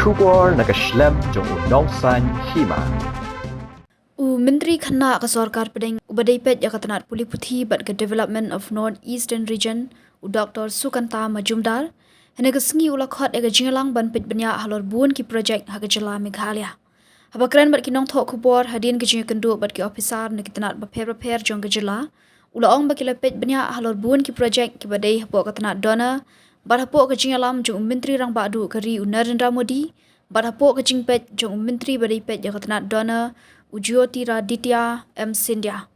Shubor nakaslem jong unongsan Hima. Menteri Khana ka Sorkar pedeng ubadai pet ya Tnat puli puthi bat ke development of North Eastern region Dr. Sukanta Majumdar hene ke sengi ula khot e ke jingalang ban pet benya halor bun ki project ha ke jela Meghalaya. Habakran bat kinong thok khubor hadin ke jinga kendu bat ki officer ne Tnat ba pher jong ke jela ula ong ba ki pet benya halor bun ki project ki badai hapo ka Tnat dona bat hapo ke jingalam jong menteri rang ba du kari Narendra Modi bat hapo ke jingpet jong menteri badai pet ya Tnat dona Ujyoti Raditya M. Sindhya.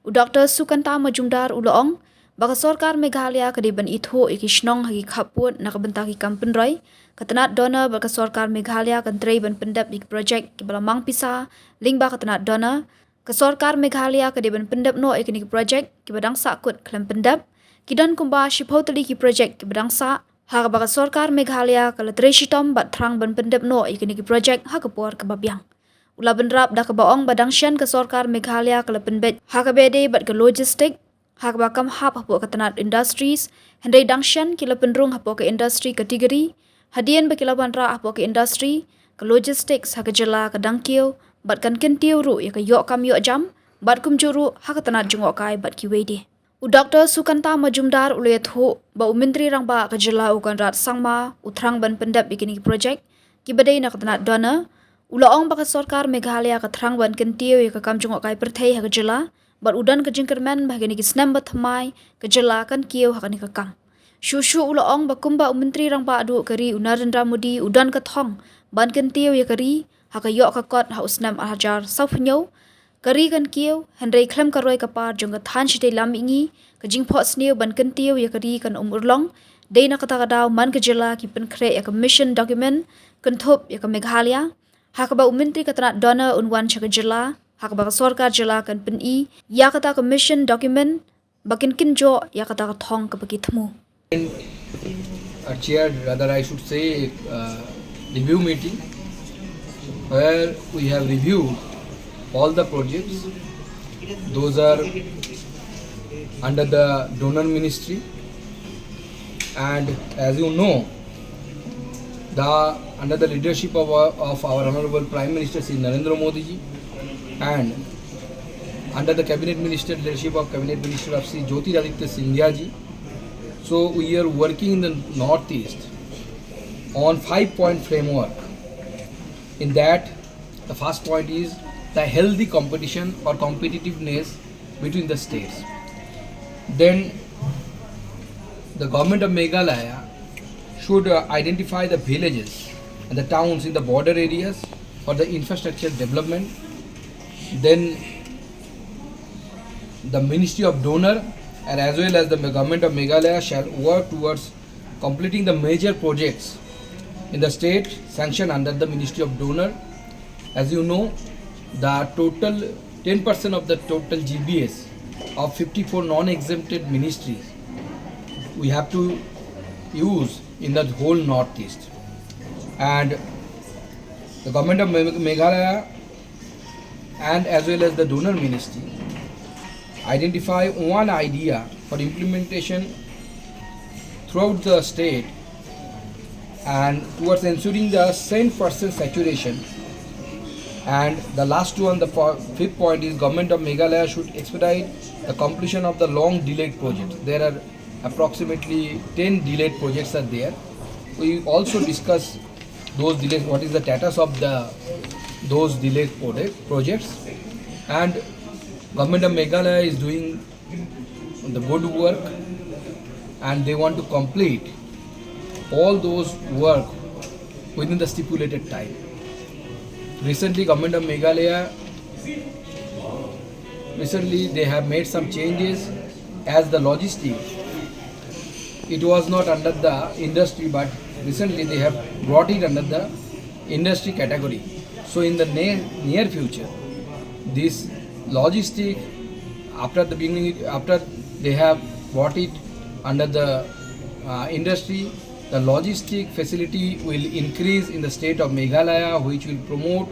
Dr. Sukanta Majumdar uloong baka Sorkar Meghalaya kadiban itho ikishnong hagi khaput nakabenta ki kampen roy katanat dona baka Sorkar Meghalaya kantray ban Pyndep ik project ki bala Mang Pisa lingba katanat dona ka Sorkar Meghalaya kadiban Pyndep no ikinik project ki badang sakut klam Pyndep kidan kumba shiphautali ki project ki badang sa ha baka Sorkar Meghalaya kalatrei shitom bat thrang ban Pyndep no ikinik project ha kapor kababyang Ula benrap dah kebaong badang syan ke Sorkar Meghalaya ke lepenbet hakabede bat ke logistik hakabakam hap hapo ke Tnat industries hendai dangsyan ke lepenrung hapo ke industri kategori hadian bakilawan ra hapo ke industri ke logistics hak jela ke dangkio bat kan kentiu ru ya ke yok kam yok jam bat kum juru hak Tnat jungok kai bat ki wede Dr. Sukanta Majumdar ulayathu ba menteri rang ba ke jela ukan rat sangma utrang ban Pyndep bikini project ki badai nak Tnat dona Ulaong baka Sorkar Meghalaya ka thrang ban kentiu ya ka kamjungok kai perthei ha jela bat udan ka jingkerman bahagani ki snam bat thamai ka jela kan kieu ha ka ni ka kam shushu ulaong bakumba menteri rang ba adu kari Narendra Modi udan ka thong ban kentiu ya kari ha ka yok ka kot ha usnam hajar saufnyo kari kan kieu hendrai khlem ka roi ka par jong ka than shite lam ingi ka jingpho sneu ban kentiu ya kari kan urlong deina kata kadaw man ka jela ki pen kre ya ka mission document kan thop ya ka Meghalaya Hakaba menteri ka Tnat dona unwan chaka jela hakaba ka Sorkar jela kan peni ya kata commission document bakin kinjo ya kata ka thong ka bagi thmu Chair, rather I should say review meeting where we have reviewed all the projects. Those are under the donor ministry, and as you know, under the leadership of our Honorable Prime Minister Sri Narendra Modi ji, and under the Cabinet Minister leadership of Cabinet Minister of Sri Jyoti Raditya Sindhya ji. So we are working in the Northeast on 5-point framework. In that, the first point is the healthy competition or competitiveness between the states. Then the government of Meghalaya should identify the villages and the towns in the border areas for the infrastructure development. Then the Ministry of Donor and as well as the government of Meghalaya shall work towards completing the major projects in the state sanctioned under the Ministry of Donor. As you know, the total 10% of the total GBS of 54 non-exempted ministries we have to use in the whole Northeast, and the government of Meghalaya and as well as the donor ministry identify one idea for implementation throughout the state and towards ensuring the 100% saturation. And the last one, the fifth point is government of Meghalaya should expedite the completion of the long delayed projects. There are approximately 10 delayed projects are there. We also discuss those delays, what is the status of those delayed projects, and government of Meghalaya is doing the good work and they want to complete all those work within the stipulated time. Recently, government of Meghalaya they have made some changes as the logistics. It was not under the industry, but recently they have brought it under the industry category. So in the near future, this logistic after they have brought it under the industry, the logistic facility will increase in the state of Meghalaya, which will promote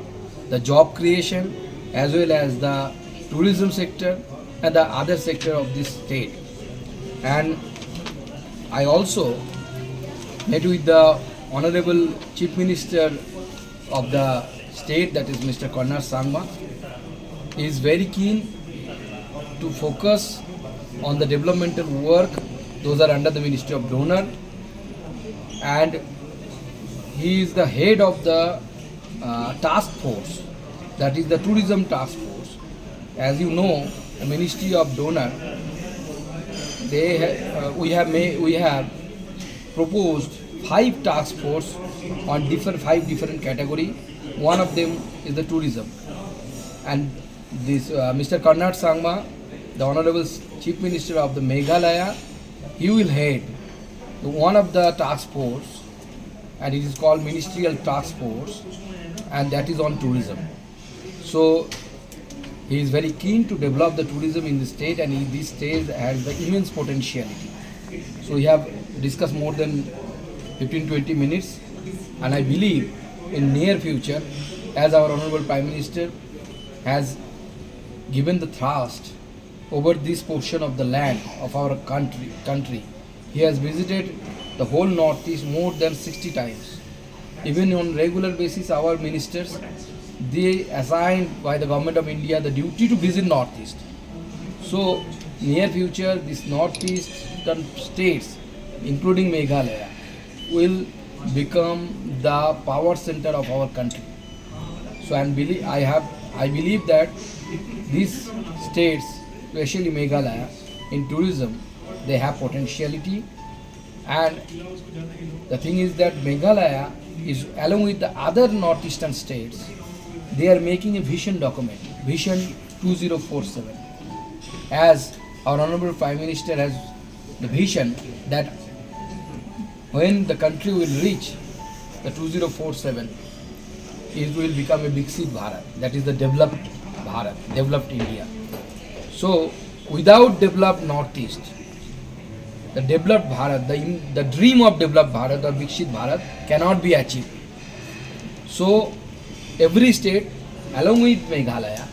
the job creation as well as the tourism sector and the other sector of this state. And I also met with the Honorable Chief Minister of the state, that is Mr. Karnar Sangma, is very keen to focus on the developmental work. Those are under the Ministry of Donor, and he is the head of the task force, that is the tourism task force. As you know, the Ministry of Donor, we have proposed 5 task force on 5 different category. One of them is the tourism, and this Mr. Karnar Sangma, the Honorable Chief Minister of the Meghalaya, he will head one of the task force, and it is called Ministerial Task Force, and that is on tourism. So he is very keen to develop the tourism in the state, and this state has the immense potentiality. So we have discussed more than 15-20 minutes, and I believe in near future, as our Honorable Prime Minister has given the thrust over this portion of the land of our country. He has visited the whole Northeast more than 60 times. Even on regular basis, our ministers, they assigned by the Government of India the duty to visit Northeast. So, near future, this Northeastern states, including Meghalaya, will become the power center of our country. So, I believe that these states, especially Meghalaya, in tourism, they have potentiality. And the thing is that Meghalaya is, along with the other northeastern states, they are making a vision document, Vision 2047. As our Honorable Prime Minister has the vision that when the country will reach the 2047, it will become a Viksit Bharat, that is the developed Bharat, developed India. So, without developed Northeast, the developed Bharat, the dream of developed Bharat or Viksit Bharat cannot be achieved. So, every state, along with Meghalaya,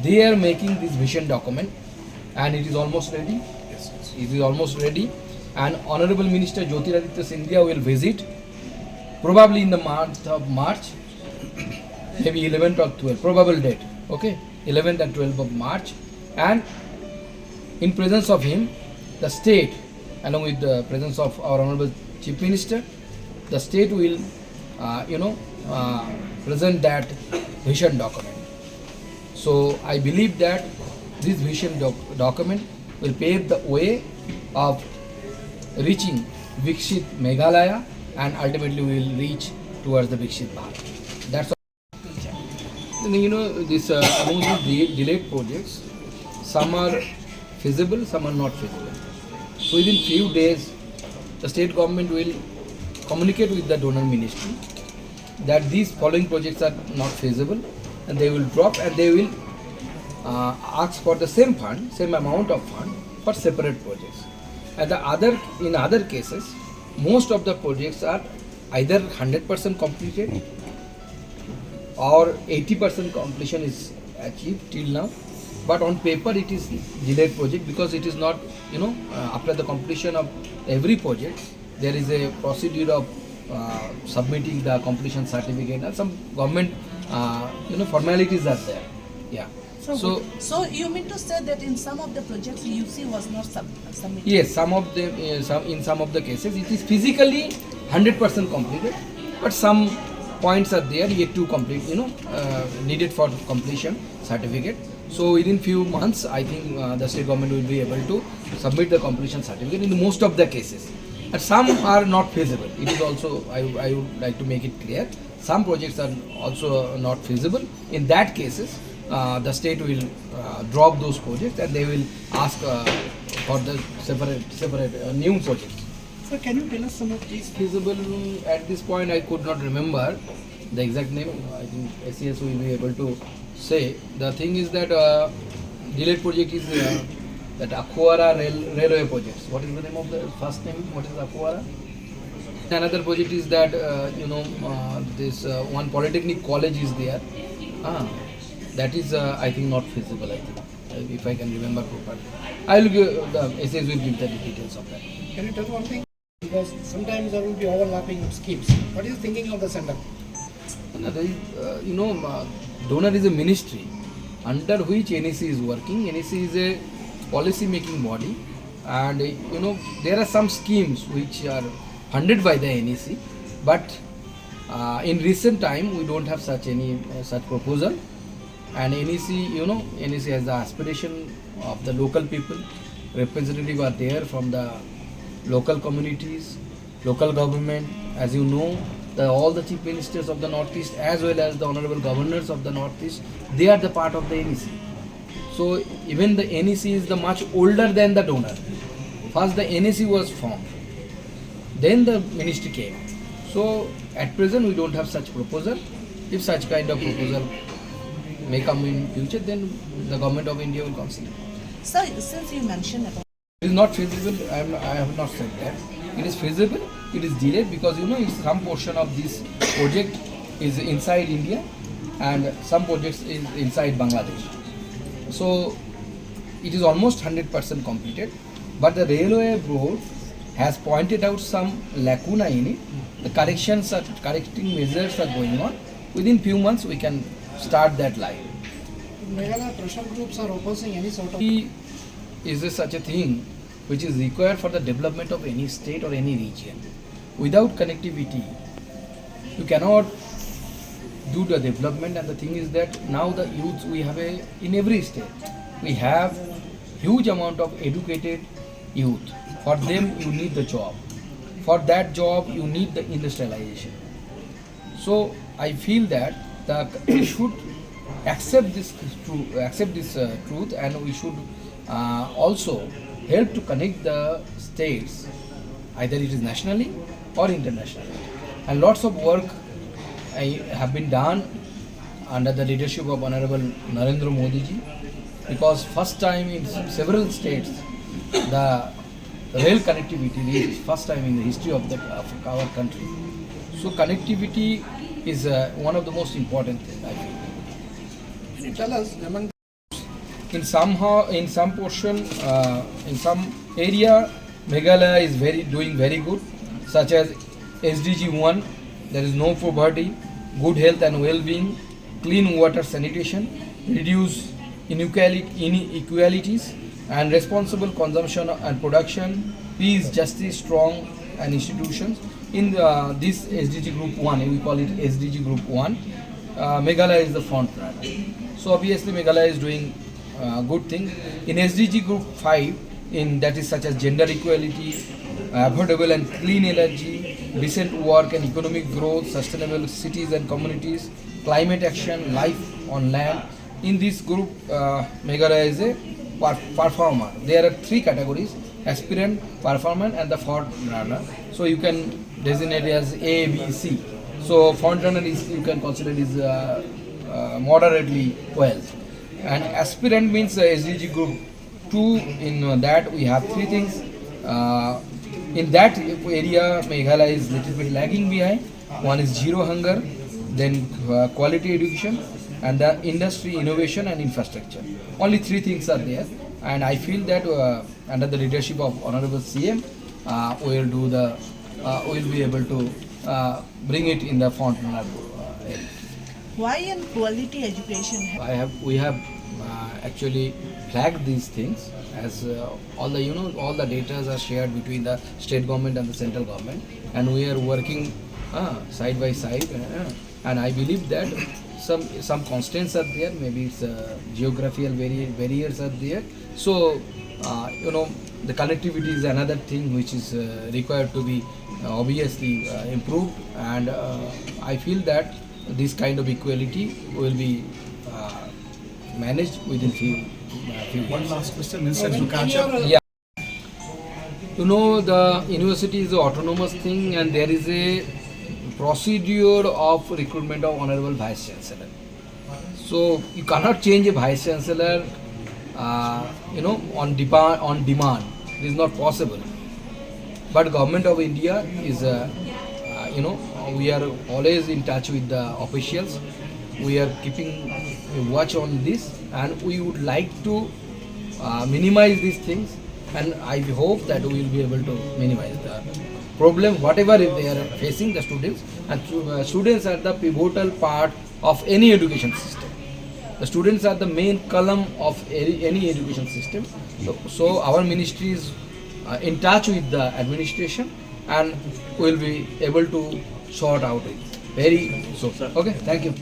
they are making this vision document, and it is almost ready. It is almost ready, and Honorable Minister Jyotiraditya Scindia will visit probably in the month of March, maybe 11th or 12th, probable date, okay, 11th and 12th of March, and in presence of him, the state, along with the presence of our Honorable Chief Minister, the state will, present that vision document. So I believe that this vision document will pave the way of reaching Viksit Meghalaya, and ultimately we will reach towards the Viksit Bharat. That's all. This among the delayed projects, some are feasible, some are not feasible. So within few days, the state government will communicate with the donor ministry that these following projects are not feasible, and they will drop, and they will ask for the same fund, same amount of fund for separate projects. And in other cases, most of the projects are either 100% completed or 80% completion is achieved till now. But on paper it is delayed project because it is not, after the completion of every project, there is a procedure of submitting the completion certificate, and some government, formalities are there. Yeah. So you mean to say that in some of the projects UC was not submitted? Yes, some of them, in some of the cases, it is physically 100% completed, but some points are there yet to complete, needed for completion certificate. So within few months, I think the state government will be able to submit the completion certificate in most of the cases. And some are not feasible. It is also, I would like to make it clear, some projects are also not feasible. In that cases, the state will drop those projects, and they will ask for the separate new projects. So can you tell us some of these? Feasible at this point, I could not remember the exact name. I think SES will be able to say. The thing is that delayed project is that Akwara railway projects. What is the name of the first name? What is Akwara? Another project is that this one polytechnic college is there. That is I think not feasible. I think if I can remember properly. I will give the SES will give the details of that. Can you tell one thing? Because sometimes there will be overlapping schemes. What is thinking of the center? No, there is, donor is a ministry under which NEC is working. NEC is a policy making body, and there are some schemes which are funded by the NEC, but in recent time we don't have such proposal. And NEC, NEC has the aspiration of the local people. Representatives are there from the local communities, local government. As you know, all the chief ministers of the Northeast as well as the honorable governors of the Northeast, they are the part of the NEC. So even the NEC is the much older than the donor. First the NEC was formed, then the ministry came. So at present we don't have such proposal. If such kind of proposal may come in future, then the government of India will consider. Sir, since you mentioned about It is not feasible. I have not said that. It is feasible. It is delayed because some portion of this project is inside India and some projects is inside Bangladesh. So it is almost 100% completed. But the railway board has pointed out some lacuna in it. The correcting measures are going on. Within few months we can start that line. In Meghalaya, pressure groups are opposing any sort of. Is such a thing which is required for the development of any state or any region. Without connectivity, you cannot do the development. And the thing is that now the youth we have in every state, we have huge amount of educated youth. For them you need the job. For that job you need the industrialization. So I feel that we should accept this truth, and we should also help to connect the states, either it is nationally or internationally. And lots of work have been done under the leadership of Honorable Narendra Modi ji, because first time in several states the rail connectivity reached first time in the history of our country. So connectivity is one of the most important things, I think. Can you tell us among In some portion, in some area, Meghalaya is doing very good, such as SDG 1, there is no poverty, good health and well-being, clean water sanitation, reduce inequalities, and responsible consumption and production, peace, justice, strong and institutions. In this SDG Group 1, we call it SDG Group 1, Meghalaya is the front runner. So obviously Meghalaya is doing good thing. In SDG Group 5, that is such as gender equality, affordable and clean energy, decent work and economic growth, sustainable cities and communities, climate action, life on land. In this group, Meghalaya is a performer. There are three categories: aspirant, performer, and the front runner. So you can designate it as A, B, C. So front runner is, you can consider it is moderately well. And aspirant means SDG group 2. In that we have three things. In that area, Meghalaya is little bit lagging behind. One is zero hunger, then quality education, and the industry, innovation and infrastructure. Only three things are there, and I feel that under the leadership of Honorable CM, we will be able to bring it in the front runner area. why in quality education? We have actually flagged these things as all the data are shared between the state government and the central government, and we are working side by side, and I believe that some constraints are there. Maybe it's geographical barriers are there. So the connectivity is another thing which is required to be obviously improved, and I feel that this kind of equality will be managed within few One years. last question, Minister, to catch up. Yeah. The university is an autonomous thing, and there is a procedure of recruitment of Honorable Vice Chancellor. So you cannot change a Vice Chancellor, on demand. It is not possible. But Government of India is, we are always in touch with the officials. We are keeping a watch on this, and we would like to minimize these things, and I hope that we will be able to minimize problem, whatever if they are facing the students, and students are the pivotal part of any education system. The students are the main column of any education system. So our ministry is in touch with the administration and will be able to sort out it very soon. Okay, thank you.